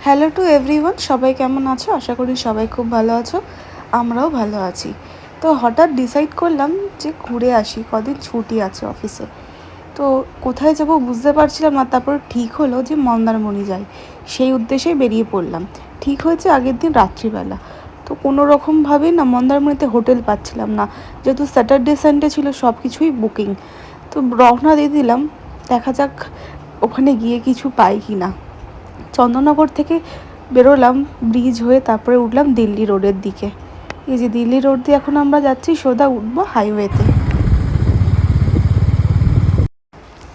Hello to everyone, সবাই কেমন আছো? আশা করি সবাই খুব ভালো আছো, আমরাও ভালো আছি। তো হঠাৎ ডিসাইড করলাম যে ঘুরে আসি, কদিন ছুটি আছে অফিসে। তো কোথায় যাব বুঝতে পারছিলাম না, তারপর ঠিক হলো যে মন্দারমণি যাই, সেই উদ্দেশ্যেই বেরিয়ে পড়লাম। ঠিক হয়েছে আগের দিন রাত্রিবেলা। তো কোনো রকমভাবেই না মন্দারমণিতে হোটেল পাচ্ছিলাম না, যেহেতু স্যাটারডে সানডে ছিল, সব কিছুই বুকিং। তো রওনা দিয়ে দিলাম, দেখা যাক ওখানে গিয়ে কিছু পাই কি না। চন্দননগর থেকে বেরোলাম ব্রিজ হয়ে, তারপরে উঠলাম দিল্লি রোডের দিকে। এই যে দিল্লি রোড দিয়ে এখন আমরা যাচ্ছি, সোজা উঠবো হাইওয়েতে।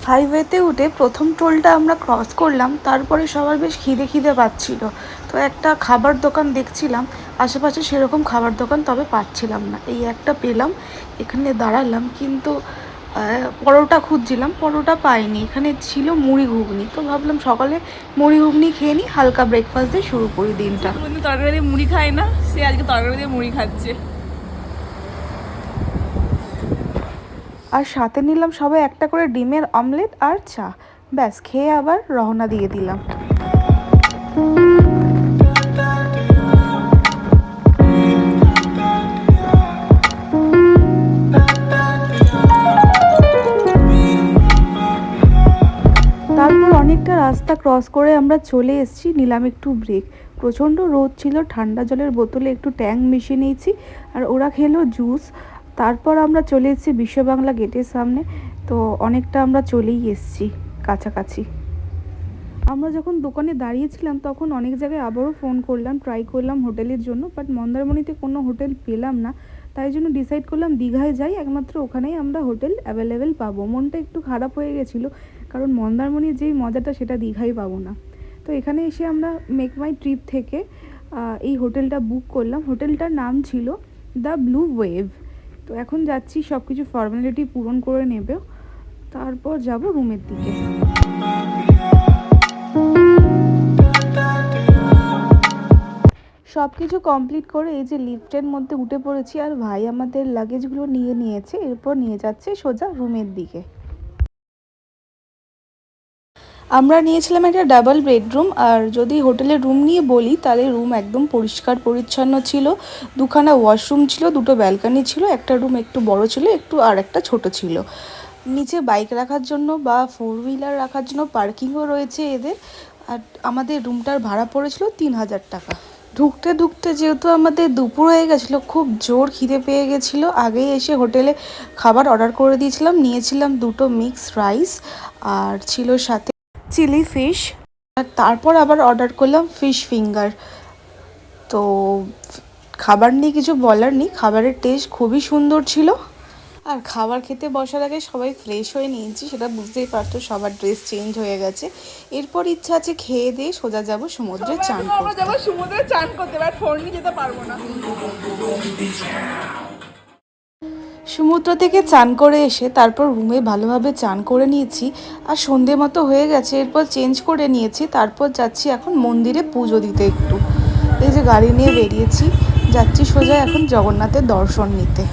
হাইওয়েতে উঠে প্রথম টোলটা আমরা ক্রস করলাম, তারপরে সবার বেশ খিদে খিদে পাচ্ছিল। তো একটা খাবার দোকান দেখছিলাম, আশেপাশে সেরকম খাবার দোকান তবে পাচ্ছিলাম না। এই একটা পেলাম, এখানে দাঁড়ালাম, কিন্তু পরোটা খুঁজছিলাম, পরোটা পাইনি। এখানে ছিল মুড়ি ঘুগনি, তো ভাবলাম সকালে মুড়ি ঘুগনি খেয়ে নিই, হালকা ব্রেকফাস্ট দিয়ে শুরু করি দিনটা। তরকারি দিয়ে মুড়ি খায় না, সে আজকে তরকারি দিয়ে মুড়ি খাচ্ছে। আর সাথে নিলাম সবাই একটা করে ডিমের অমলেট আর চা। ব্যাস, খেয়ে আবার রওনা দিয়ে দিলাম। তারপর অনেকটা রাস্তা ক্রস করে আমরা চলে এসেছি, নিলাম একটু ব্রেক। প্রচণ্ড রোদ ছিল, ঠান্ডা জলের বোতলে একটু ট্যাং মিশিয়ে নিয়েছি, আর ওরা খেলো জুস। তারপর আমরা চলে এসেছি বিশ্ব বাংলা গেটের সামনে। তো অনেকটা আমরা চলেই এসেছি কাছাকাছি। আমরা যখন দোকানে দাঁড়িয়েছিলাম তখন অনেক জায়গায় আবারও ফোন করলাম, ট্রাই করলাম হোটেলের জন্য, বাট মন্দারমণিতে কোনো হোটেল পেলাম না। তাই জন্য ডিসাইড করলাম দীঘায় যাই, একমাত্র ওখানেই আমরা হোটেল অ্যাভেলেবেল পাবো। মনটা একটু খারাপ হয়ে গেছিলো, কারণ মন্দারমণির যেই মজাটা সেটা দীঘায় পাবো না। তো এখানে এসে আমরা মেক মাই ট্রিপ থেকে এই হোটেলটা বুক করলাম। হোটেলটার নাম ছিল দ্য ব্লু ওয়েভ। তো এখন যাচ্ছি, সব কিছু ফর্মালিটি পূরণ করে নেবে, তারপর যাব রুমের দিকে। সব কিছু কমপ্লিট করে এই যে লিফটের মধ্যে উঠে পড়েছি, আর ভাই আমাদের লাগেজগুলো নিয়ে নিয়েছে, এরপর নিয়ে যাচ্ছে সোজা রুমের দিকে। আমরা নিয়েছিলাম একটা ডাবল বেডরুম, আর যদি হোটেলের রুম নিয়ে বলি তাহলে রুম একদম পরিষ্কার পরিচ্ছন্ন ছিল। দুখানা ওয়াশরুম ছিল, দুটো ব্যালকনি ছিল, একটা রুম একটু বড় ছিল, আর একটা ছোট ছিল। নিচে বাইক রাখার জন্য বা 4 হুইলার রাখার জন্য পার্কিংও রয়েছে এদের। আর আমাদের রুমটার ভাড়া পড়েছিল 3,000 টাকা। ঢুকতে ঢুকতে যেহেতু আমাদের দুপুর হয়ে গেছিলো, খুব জোর খিদে পেয়ে গেছিলো, আগেই এসে হোটেলে খাবার অর্ডার করে দিয়েছিলাম। নিয়েছিলাম 2টো মিক্স রাইস, আর ছিল সাথে চিলি ফিশ, আর তারপর আবার অর্ডার করলাম ফিশ ফিঙ্গার। তো খাবার নিয়ে কিছু বলার নেই, খাবারের টেস্ট খুবই সুন্দর ছিল। আর খাবার খেতে বসার আগে সবাই ফ্রেশ হয়ে নিয়েছি, সেটা বুঝতেই পারতো, সবার ড্রেস চেঞ্জ হয়ে গেছে। এরপর ইচ্ছা আছে খেয়ে দিয়ে সোজা যাব সমুদ্রে চান করতে। আমরা যাবো সমুদ্রে চান করতে, বাট ফোন নিয়ে যেতে পারবো না। সমুদ্র থেকে চান করে এসে তারপর রুমে ভালোভাবে চান করে নিয়েছি, আর সন্ধে মতো হয়ে গেছে। এরপর চেঞ্জ করে নিয়েছি, তারপর যাচ্ছি এখন মন্দিরে পুজো দিতে একটু। এই যে গাড়ি নিয়ে বেরিয়েছি, যাচ্ছি সোজা এখন জগন্নাথের দর্শন নিতে।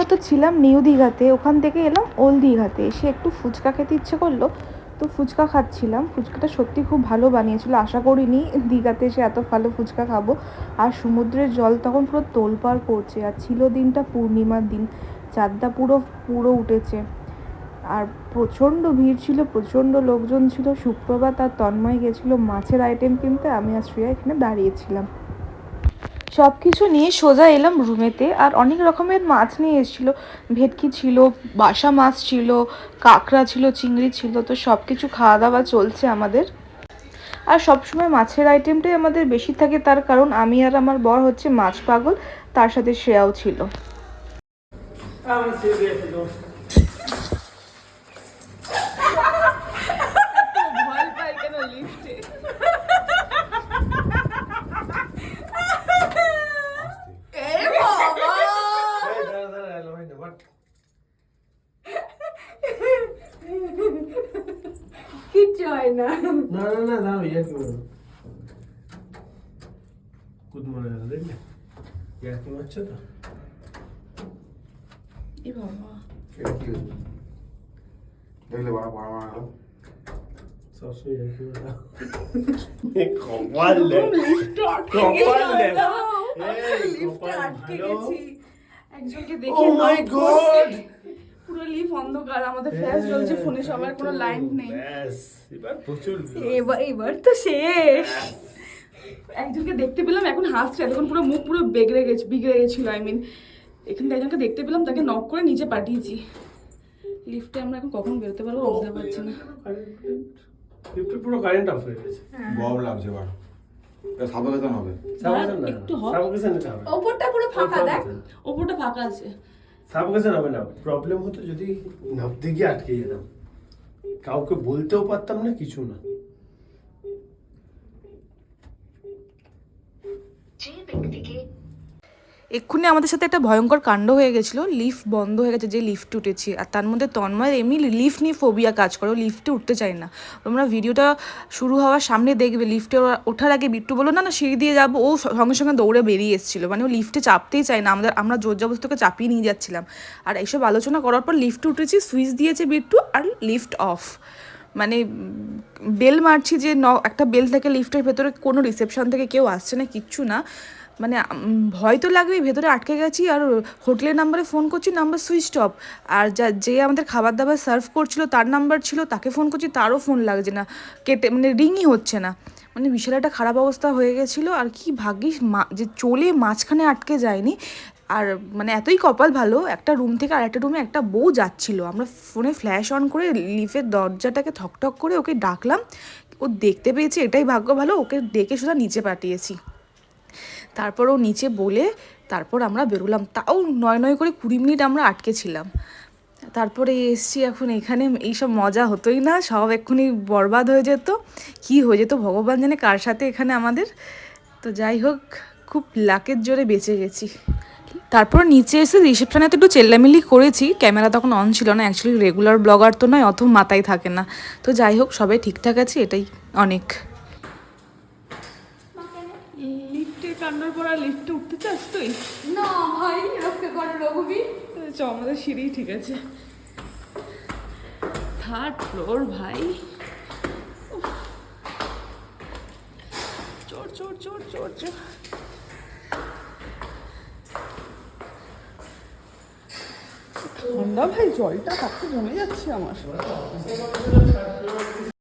মতো ছিলাম নিউ দীঘাতে, ওখান থেকে এলাম ওল্ড দীঘাতে। এসে একটু ফুচকা খেতে ইচ্ছে করলো, তো ফুচকা খাচ্ছিলাম। ফুচকাটা সত্যি খুব ভালো বানিয়েছিল, আশা করিনি দীঘাতে এসে এত ভালো ফুচকা খাবো। আর সমুদ্রের জল তখন পুরো তোলপাড় করছে, আর ছিল দিনটা পূর্ণিমার দিন, চাঁদটা পুরো পুরো উঠেছে। আর প্রচণ্ড ভিড় ছিল, প্রচণ্ড লোকজন ছিল। সুপ্রভাত আর তন্ময় গেছিলো মাছের আইটেম কিনতে, আমি আর শ্রেয়া এখানে দাঁড়িয়েছিলাম। সব কিছু নিয়ে সোজা এলাম রুমেতে। আর অনেক রকমের মাছ নিয়ে এসেছিলো, ভেটকি ছিল, বাসা মাছ ছিল, কাঁকড়া ছিল, চিংড়ি ছিল। তো সব কিছু খাওয়া দাওয়া চলছে আমাদের। আর সবসময় মাছের আইটেমটাই আমাদের বেশি থাকে, তার কারণ আমি আর আমার বর হচ্ছে মাছ পাগল, তার সাথে শ্রেয়াও ছিল। ভয় পাই কেন লিফটে? কিচ্ছু হয় না। না না না দাঁড়াও, ইয়ার কি বলবো, কুদ মরে গেল দেখলে, ইয়ার কি মারছো তো। এ বাবা, এটা কি হয়েছে? দেখলে বড় বড় মারা গেল। সবসময় ইয়ার কি বলবো, কপাল দে, কপাল দে, লিফটে আটকে গেছি। একজনকে ও দেখে মাই গড, পুরো লিফট অন্ধকার, আমাদের ফ্ল্যাশ জ্বলছে ফোনে, সবার কোনো লাইন নেই। ব্যাস এবার প্রচুর এবার তো শেষ। একজনকে দেখতে পেলাম, এখন হাসছে, এখন পুরো মুখ পুরো বিগড়ে গেছিল। আই মিন এখান থেকে একজনকে দেখতে পেলাম, তাকে নক করে নিচে পাঠিয়েছি। লিফটে আমরা এখন কখন বেরোতে পারবো বুঝতে পারছি না। লিফটে পুরো কারেন্ট অফ হয়ে গেছে। গরম লাগছে এবার, এটা সাবধান হবে। সাবধান না, একটু হবে। সাবধান নিতে হবে। ওপরটা পুরো ফাঁকা দেখ। ওপরটা ফাঁকা আছে। সাবধান হবে না, প্রবলেম হতো যদি নামতে গিয়ে আটকে যেতাম, কাউকে বলতেও পারতাম না, কিছু না। এক্ষুনি আমাদের সাথে একটা ভয়ঙ্কর কাণ্ড হয়ে গেছিলো, লিফট বন্ধ হয়ে গেছে যে লিফটে উঠেছি। আর তার মধ্যে তন্ময় এমনি লিফট নিয়ে ফোবিয়া কাজ করে, ও লিফটে উঠতে চায় না। তোমরা ভিডিওটা শুরু হওয়ার সামনে দেখবে, লিফটে ওঠার আগে বিট্টু বলো না না সিঁড়ি দিয়ে যাবো, ও সঙ্গে সঙ্গে দৌড়ে বেরিয়ে এসেছিলো। মানে ও লিফটে চাপতেই চায় না, আমরা জোর জবরদস্তিকে চাপিয়ে নিয়ে যাচ্ছিলাম। আর এইসব আলোচনা করার পর লিফটে উঠেছি, সুইচ দিয়েছে বিট্টু, আর লিফট অফ। মানে বেল মারছি যে একটা বেল থেকে লিফটের ভেতরে কোনো রিসেপশন থেকে কেউ আসছে না, কিচ্ছু না। মানে ভয় তো লাগবেই, ভেতরে আটকে গেছি। আর হোটেলের নাম্বারে ফোন করছি, নাম্বার সুইচ অফ। আর যে আমাদের খাবার দাবার সার্ভ করছিল তার নাম্বার ছিল, তাকে ফোন করছি, তারও ফোন লাগছে না, মানে রিংই হচ্ছে না। মানে বিশাল একটা খারাপ অবস্থা হয়ে গেছিলো। আর কি ভাগ্যিস যে চলে মাঝখানে আটকে যায়নি। আর মানে এতই কপাল ভালো, একটা রুম থেকে আরেকটা রুমে একটা বউ যাচ্ছিল। আমরা ফোনে ফ্ল্যাশ অন করে লিফের দরজাটাকে ঠকঠক করে ওকে ডাকলাম, ও দেখতে পেয়েছে, এটাই ভাগ্য ভালো, ওকে ডেকে সোজা নিচে পাঠিয়েছি। তারপর ও নিচে বলে তারপর আমরা বেরোলাম, তাও 9 করে 20 মিনিট আমরা আটকে ছিলাম। তারপরে এসছি এখন এখানে, এইসব মজা হতোই না, সব এক্ষুনি বরবাদ হয়ে যেত, কি হয়ে যেত ভগবান জানে কার সাথে এখানে আমাদের। তো যাই হোক, খুব লাকের জোরে বেঁচে গেছি। তারপর নিচে এসে রিসেপশনে তো একটু চেল্লামিলি করেছি, ক্যামেরা তখন অন ছিল না, অ্যাকচুয়ালি রেগুলার ব্লগার তো নয়, অত মাথায় থাকে না। তো যাই হোক, সবাই ঠিকঠাক আছে, এটাই অনেক। লিফটে কান্নার পর আর লিফটে উঠতে চাস তুই? না ভাই, রক্ষে করে রঘুবীর। চ, আমাদের সিঁড়ি ঠিক আছে। 3rd ফ্লোর ভাই। চোর চোর চোর চোর চোর। ঠান্ডা ভাই, জলটা হাতে জমে যাচ্ছে আমার।